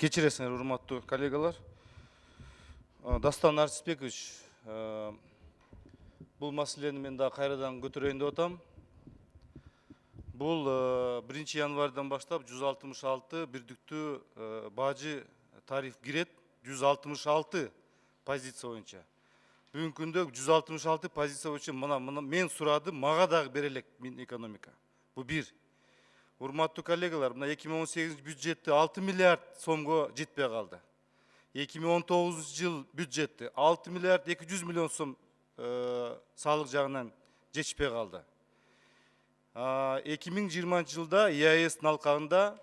Кечиресиңер, урматтуу коллегалар. Дастан Арсызбекович, бул маселени мен да кайрадан көтөрөйүн деп атам. Бул 1 январдан баштап 166 бирдиктүү бажы тариф кирет, 166 позиция боюнча. Бүгүнкү күндө 166 позиция боюнча мен сурадым, мага дагы берелек Минэкономика. Бул бир. Урматтуу коллегалар, мына 2018 бюджетти 6 миллиард сомго жетпей калды. 2019 жыл бюджетти 6 миллиард 200 миллион сом салык жагынан жетишпей калды. 2020 жылда ЕАЭС алкагында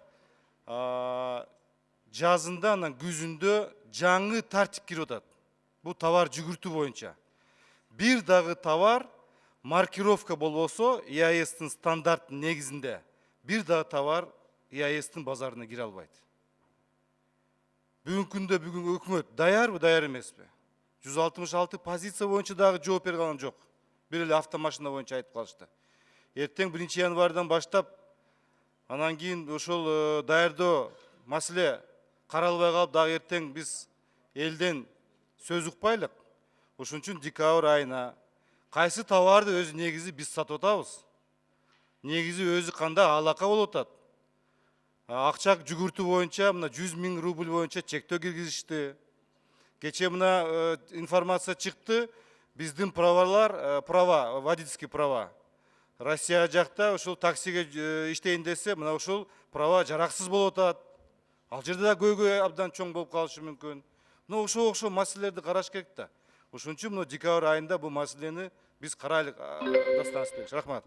жазында анан күзүндө жаңы тартип кирип атат. Бул товар жүгүртүү боюнча. Бир дагы товар маркировка болбосо ЕАЭСтин стандарт негизинде бир дагы товар ЕАЭСтин базарына кире албайт. Бүгүнкү күндө бүгүн өкмөт даярбы, даяр эмеспи? 166 позиция боюнча дагы жооп бере алган жок. Бир эле автомашина боюнча айтып калышты. Эртең 1 январдан баштап анан кийин ошол даярдоо маселе каралбай калып, дагы эртең биз элден сөз укпайлык. Ошон үчүн декабрь айына кайсы товарды өзү негизи биз сатып атабыз? Негизи өзү кандай алака болуп атат? Акча жүгүртүү боюнча мына 100 000 рубль боюнча чектөө киргизишти. Кече мына информация чыкты, биздин права, водительский права. Россия жакта ошол таксиге иштейин десе, мына ошол права жараксыз болуп атат. Ал жерде да көйгөй абдан чоң болуп калышы мүмкүн. Мына ошол маселелерди караш керек да. Ошон үчүн мына декабрь айында бул маселени биз карайлык. Рахмат.